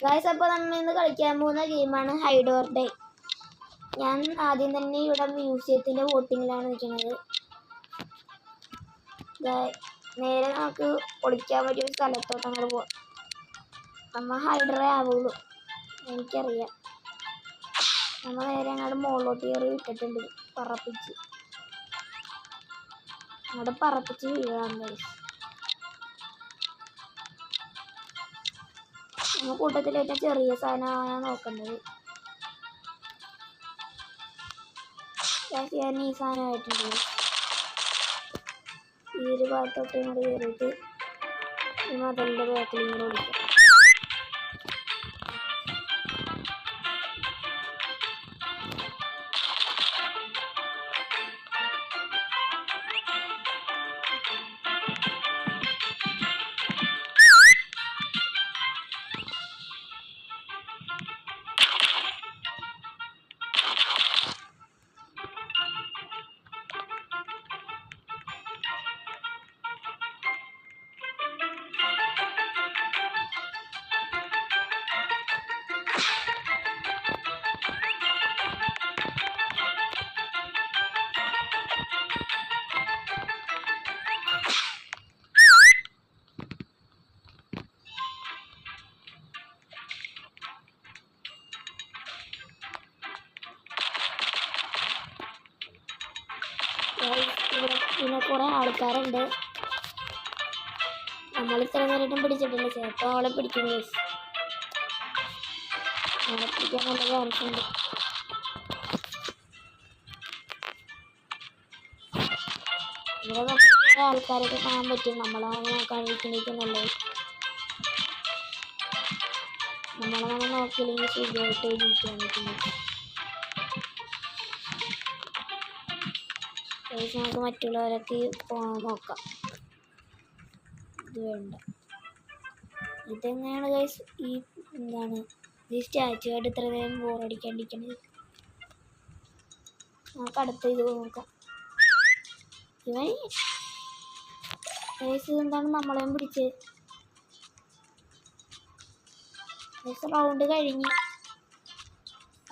Guys, അപ്പോൾ നമ്മൾ ഇന്ന് കളിക്കാൻ പോകുന്ന ഗെയിമാണ് ഹൈഡ് ഓർ ഡൈ. ഞാൻ ആദ്യം തന്നെ ഇവിടെ മ്യൂസിയത്തിൻ്റെ വോട്ടിങ്ങിലാണ് നിൽക്കുന്നത്. നേരെ നമുക്ക് ഒളിക്കാൻ പറ്റിയ ഒരു സ്ഥലത്തോട്ട് അങ്ങോട്ട് പോവാം. നമ്മൾ ഹൈഡറേ ആവുള്ളൂ, എനിക്കറിയാം. നമ്മൾ നേരെ അങ്ങോട്ട് മുകളിലോട്ട് കയറി വിട്ടിട്ടുണ്ട്, അങ്ങോട്ട് പറപ്പിച്ച് വീഴാം. ഗൈസ്, നമ്മൾ കൂട്ടത്തിൽ ഏറ്റവും ചെറിയ സാധനമാണ് നോക്കേണ്ടത്. ഞാൻ ഈ സാധനമായിട്ടുണ്ട്. ഈ ഒരു ഭാഗത്തോട്ട് ഇങ്ങോട്ട് കയറിയിട്ട് ഈ മതലിൻ്റെ ബാക്കിൽ ഇങ്ങോട്ട് ഓടിക്കാം. പിന്നെ കുറേ ആൾക്കാരുണ്ട്. നമ്മൾ ഇത്ര നേരിട്ടും പിടിച്ചിട്ടില്ല. ചിലപ്പോൾ അവളെ പിടിക്കും. ഗൈസ്, അവളെ പിടിക്കാൻ നല്ല ചാൻസ് ഉണ്ട്. ഇവിടെ നമുക്ക് കുറേ ആൾക്കാരൊക്കെ കാണാൻ പറ്റും. നമ്മളങ്ങനെ നോക്കാണ്ടിരിക്കുന്നുള്ളത്. നമ്മളങ്ങനെ നോക്കിയില്ലെങ്കിൽ സുഖമായിട്ട് ജീവിക്കാൻ പറ്റും. നമുക്ക് മറ്റുള്ളവരൊക്കെ നോക്കാം. ഇത് വേണ്ട. ഇതെങ്ങനെയാണ് ഗൈസ് ഈ സ്റ്റാച്ചു ആയിട്ട് ഇത്ര നേരം ബോറടിക്കാണ്ടിരിക്കണത്? നമുക്ക് അടുത്ത ഇത് നോക്കാം. ഗൈസ്, എന്താണ് നമ്മളെയും പിടിച്ചത്? ഗൈസ്, റൗണ്ട് കഴിഞ്ഞ്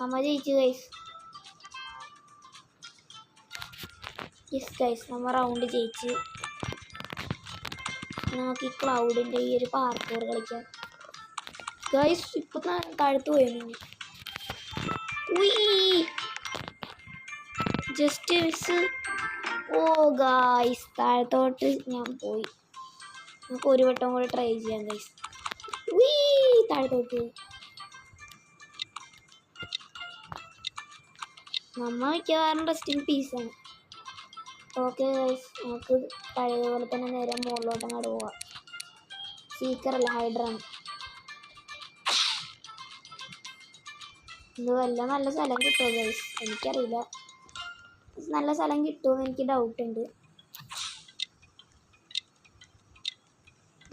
നമ്മൾ ജയിച്ചു. ഗൈസ്, നമ്മൾ റൗണ്ട് ജയിച്ച്. നമുക്ക് ഈ ക്ലൗഡിൻ്റെ ഈ ഒരു പാർക്കോർ കളിക്കാം. ഗൈസ്, ഇപ്പൊ താഴത്ത് പോയിരുന്നു. Just miss. ഓ ഗൈസ്, താഴത്തോട്ട് ഞാൻ പോയി. നമുക്ക് ഒരു വട്ടം കൂടെ ട്രൈ ചെയ്യാം. ഗൈസ്, താഴത്തോട്ട് നമ്മ മിക്കവാറും റെസ്റ്റിംഗ് പീസാണ്. ഓക്കെ ഗൈസ്, നമുക്ക് പഴയതുപോലെ തന്നെ നേരെ മുകളിലോട്ട് അങ്ങോട്ട് പോവാം. സീക്കറല്ല, ഹൈഡറാണ്. ഇത് വല്ല നല്ല സ്ഥലം കിട്ടുമോ ഗൈസ്? എനിക്കറിയില്ല. നല്ല സ്ഥലം കിട്ടുമെന്ന് എനിക്ക് ഡൗട്ടുണ്ട്.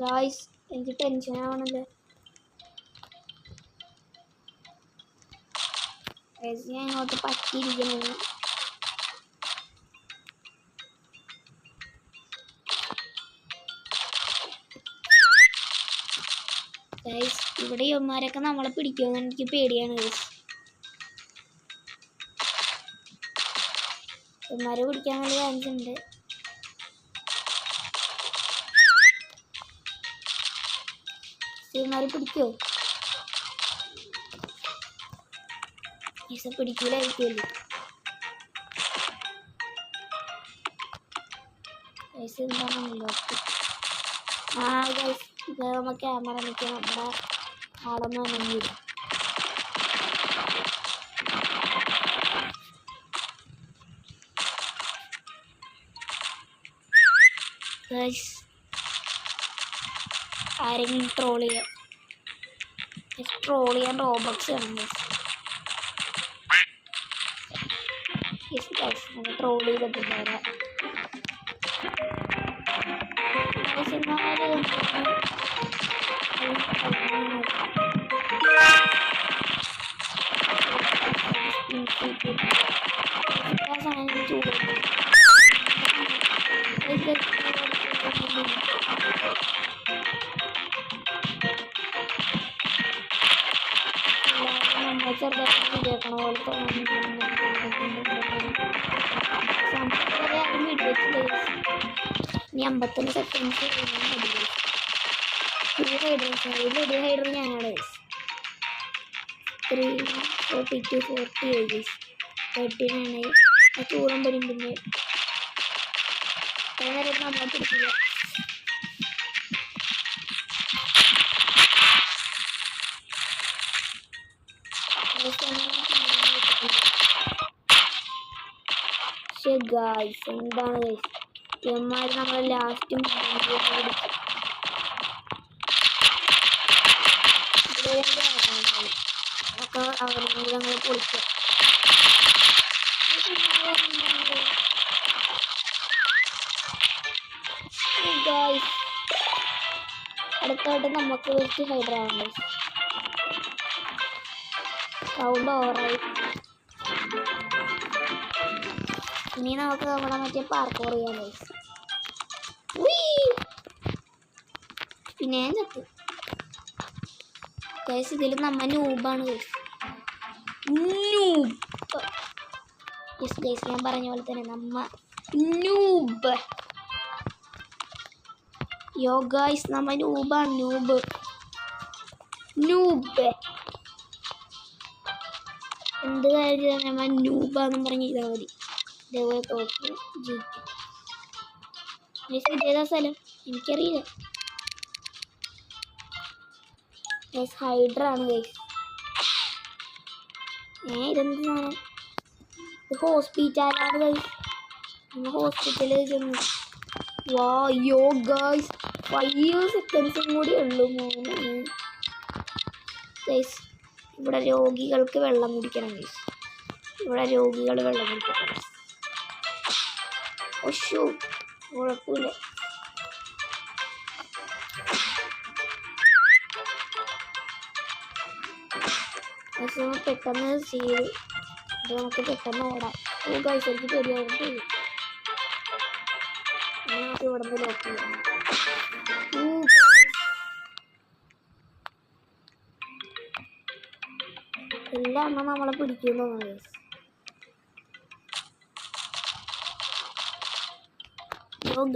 ഗൈസ്, എനിക്ക് ടെൻഷൻ ആവണല്ലോ. ഗൈസ്, ഞാൻ ഇങ്ങോട്ട് പറ്റിയിരിക്കുന്നു. ഗൈസ്, ഇവിടെ യവന്മാരൊക്കെ നമ്മളെ പിടിക്കുമെന്ന് എനിക്ക് പേടിയാണ്. ഗൈസ്, യവന്മാരെ പിടിക്കാൻ വേണ്ടി ചാൻസ് ഉണ്ട്. യവന്മാരെ പിടിക്കുമോ? ഗൈസ്, പിടിക്കൂലായിരിക്കുമല്ലോ. ഗൈസ്, എന്താണല്ലോ. ഗൈസ്, ഇത് നമ്മൾ ക്യാമറ നിൽക്കുക. നമ്മുടെ ആളൊന്നും അനങ്ങില്ല. ഗൈസ്, ആരെങ്കിലും ട്രോൾ ചെയ്യാൻ റോബോക്സ് ആണ്. ഗൈസ്, നമ്മൾ ട്രോൾ ചെയ്തിട്ടുണ്ടായിരുന്നു. ചെറുതായിട്ട് വിജയിക്കണ പോലെ തോന്നുന്നു. ഇനി 55 സെക്കൻഡ്സ് ഹൈഡർ ഞാനാണ് 342 40 39 ചൂടം വരും. പിന്നെ നേരം നമ്മളെ പിടിക്കില്ല. ഗായ്സ് എന്താണ് ഗൈസ് എമ്മാര് നമ്മളെ ലാസ്റ്റ് ഒക്കെ അവരുടെ ഞങ്ങൾ പൊളിക്കുക. അടുത്തായിട്ട് നമുക്ക് വെച്ച് ഹൈഡർ ആവണ്ട. സൗണ്ട് ഓവറായി. ഇനി നമുക്ക് നമ്മുടെ മറ്റേ പാർക്ക് പറയാം. പിന്നെ ഞാൻ ചത്തു ഗൈസ്. ഇതിൽ നമ്മ നൂബാണ് ഗൈസ്. യെസ് ഗൈസ്, ഞാൻ പറഞ്ഞ പോലെ തന്നെ നമ്മ നൂബ്. യോ ഗൈസ്, നമ്മ നൂബാണ്. നൂബ് എന്ത് കാര്യം നമ്മ നൂബാന്ന് പറഞ്ഞ് ചെയ്താൽ മതി. ഇതേപോലെ തോക്കും ജയിക്കും. ഇതേതാ സ്ഥലം എനിക്കറിയില്ല ഗൈസ്. ഹൈഡറാണ് ഗൈസ്. ഇതെന്ത് സാധനം? ഇത് ഹോസ്പിറ്റലാണ് ഗൈസ്. നമ്മൾ ഹോസ്പിറ്റലിൽ ചെന്നു. വായോ ഗൈസ്, 5 സെക്കൻഡ്സും കൂടി ഉള്ളു. 3 ഗൈസ്. ഇവിടെ രോഗികൾക്ക് വെള്ളം കുടിക്കണം ഗൈസ്. ഇവിടെ രോഗികൾ വെള്ളം കുടിക്കണം. ഒഷു കുഴപ്പമില്ല. പെട്ടെന്ന് ചെയ്ത് നമുക്ക് പെട്ടെന്ന് ഓടാം. ഗൈസ് എനിക്ക് പേടിയായിട്ട് നമുക്ക് ഇവിടെ നിന്ന് ലോക്ക് ചെയ്യാം. എല്ലാം എണ്ണം നമ്മളെ പിടിക്കുന്നു ഗൈസ്.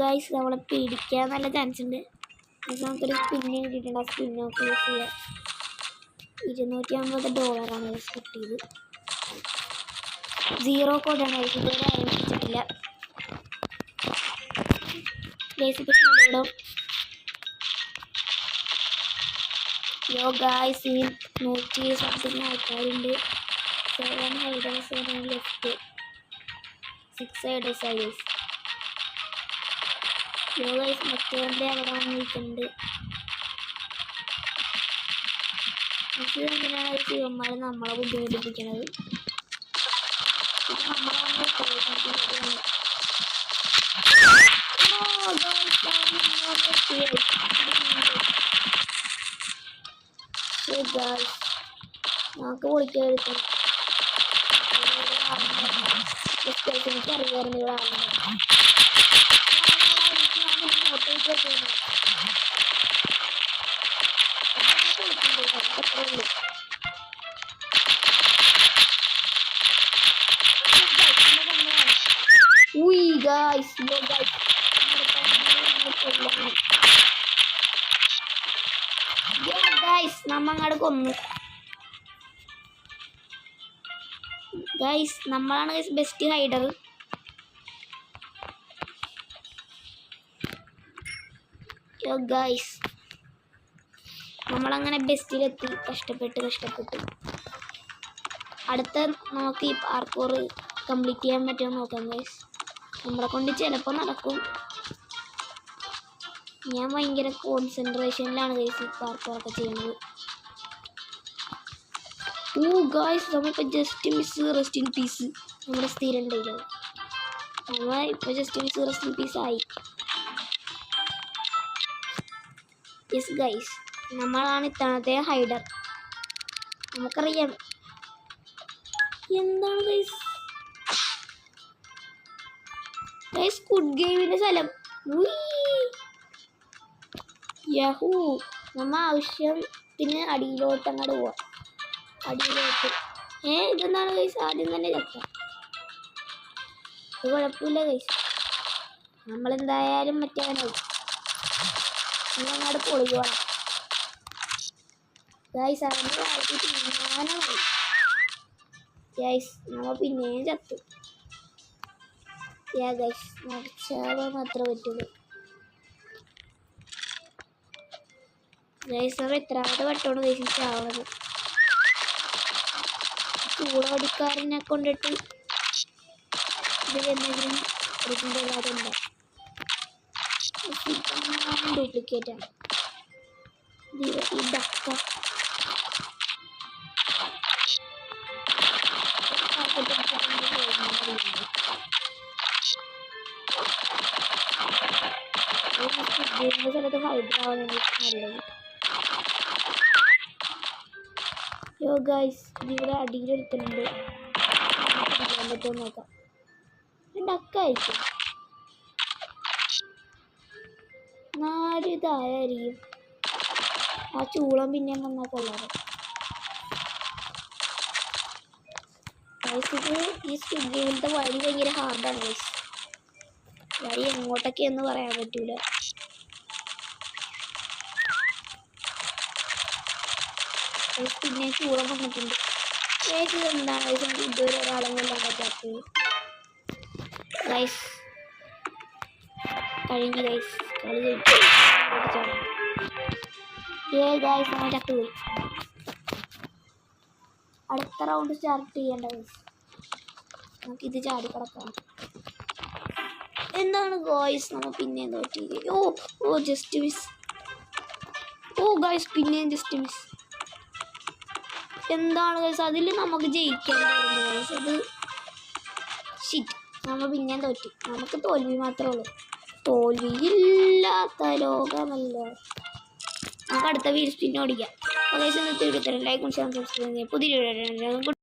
ഗൈസ് നമ്മളെ പിടിക്കാൻ നല്ല ചാൻസ് ഉണ്ട്. നമുക്കൊരു സ്പിന്ന് കിട്ടിയിട്ടുണ്ട്. ആ സ്പിന്നൊക്കെ യൂസ് ചെയ്യാം. $250 ഗൈസ് കിട്ടിയത്. 0 കോഡാണ് ഗൈസ്. ഇതുവരെ ആരും പിടിച്ചിട്ടില്ല ഗൈസ്. ഇപ്പം ഇടും. യോ ഗൈസ്, ഈ 100 സംതിങ് ആൾക്കാരുണ്ട്. 7 ഹൈഡേഴ്സ് ലെഫ്റ്റ്, 6 ഹൈഡേഴ്സ് ആയി ഗൈസ്. യോ ഗൈസ്, മറ്റവരുടെ അവിടെ വന്നിരിക്കുന്നുണ്ട്. എന്തിനാണ് ശിവന്മാർ നമ്മളെ ബുദ്ധിമുട്ടിപ്പിക്കണത്? നമുക്ക് വിളിക്കാതിരിക്കണം. എനിക്ക് അറിയാമായിരുന്നു ഇവിടെ guys, yo guys, yo guys, നമ്മ അങ്ങോട്ട് കൊന്നു ഗൈസ്. നമ്മളാണ് ഗൈസ് ബെസ്റ്റ് ഹൈഡർ. യോ ഗൈസ്, നമ്മളങ്ങനെ ബെസ്റ്റിലെത്തി. കഷ്ടപ്പെട്ട് അടുത്ത നമുക്ക് ഈ പാർക്കൂർ കംപ്ലീറ്റ് ചെയ്യാൻ പറ്റുമോ നോക്കാം ഗൈസ്. നമ്മളെ കൊണ്ട് ചിലപ്പോൾ നടക്കും. ഞാൻ ഭയങ്കര കോൺസെൻട്രേഷനിലാണ് ഗൈസ് ഈ പാർക്കൂറൊക്കെ ചെയ്യുന്നത്. ഗൈസ്, നമ്മളിപ്പോൾ just miss rest in peace നമ്മുടെ സ്ഥിരം ഉണ്ടായില്ല. നമ്മൾ ഇപ്പോൾ just miss rest in peace ആയി. യെസ് ഗൈസ്, നമ്മളാണ് ഇത്തവണത്തെ ഹൈഡർ. നമുക്കറിയാം എന്താണ് ഗൈസ്. സ്ക്വിഡ് ഗെയിമിന്റെ സ്ഥലം. യഹൂ, നമ്മ ആവശ്യത്തിന് അടിയിലോട്ട് അങ്ങോട്ട് പോവാം. അടിയിലോട്ട് ഇതെന്താണ് ഗൈസ് ആദ്യം തന്നെ ചത്ത. ഇത് കുഴപ്പമില്ല ഗൈസ്, നമ്മളെന്തായാലും മറ്റേ അങ്ങോട്ട് പൊളിക്കണം ഗൈസ്. അവൻ്റെ വായിച്ച് തീരുമാനമായി ഗൈസ്. നമ്മ പിന്നെയും ചത്തു ഗൈസ്. മറിച്ചാവാൻ മാത്രമേ പറ്റുള്ളൂ ഗൈസ്. നമ്മൾ എത്രാമത്തെ വട്ടമാണ് ഗൈസ് ചാവണത്. ചൂടോടിക്കാരനെ കൊണ്ടിട്ട് ഇതിലെന്തെങ്കിലും എടുക്കേണ്ടതുണ്ടോ? ഡ്യൂപ്ലിക്കേറ്റാണ് ഈ ഡക്ക. സ്ഥലത്ത് ഹൈദരാബാദ് നല്ലത്. യോ ഗൈസ്, ഇവിടെ അടിയിലെടുത്തിട്ടുണ്ട്. പിടിക്കാൻ പറ്റുമോ നോക്കാം. ഡക്കായിരിക്കും. 4 ഇതായിരിക്കും. ആ ചൂളം പിന്നെയും വന്നാൽ കൊള്ളാറ്. ഇത് ഈ സ്ക്വിഡ് ഗെയിമിലത്തെ വഴി ഭയങ്കര ഹാർഡാണ് ഗൈസ്. വഴി എങ്ങോട്ടൊക്കെയെന്ന് പറയാൻ പറ്റൂല. പിന്നെ ചൂളം വന്നിട്ടുണ്ട്. എന്താണ് ഇതുവരെ ഒരാളൊന്നും ഇല്ലാൻ പറ്റാത്തത് ഗൈസ്. കഴിഞ്ഞു ഗൈസ്, കളി കഴിച്ചാണ്. ഗൈസ് നമ്മൾ ചത്തുപോയി. അടുത്ത റൗണ്ട് സ്റ്റാർട്ട് ചെയ്യേണ്ട ഗൈസ്. നമുക്കിത് ചാടി കിടക്കാം. എന്താണ് ഗൈസ് നമ്മൾ പിന്നെയും തോറ്റി. ഓ ജസ്റ്റ് മിസ്. ഓ ഗൈസ് പിന്നെയും ജസ്റ്റ് മിസ്. എന്താണ് ഗൈസ്, അതിൽ നമുക്ക് ജയിക്കാൻ ഗൈസ്. അത് ഷിറ്റ്, നമ്മൾ പിന്നെയും തോറ്റി. നമുക്ക് തോൽവി മാത്രമേ ഉള്ളൂ. തോൽവിയില്ലാത്ത ലോകമല്ലോ. നമുക്ക് അടുത്ത വീഡിയോ സ്പിൻ ഓടിക്കാം. ഗൈസ് ഇന്നത്തെ വീഡിയോ ലൈക്ക് സബ്സ്ക്രൈബ് ചെയ്യുക. പുതിയ വീഡിയോ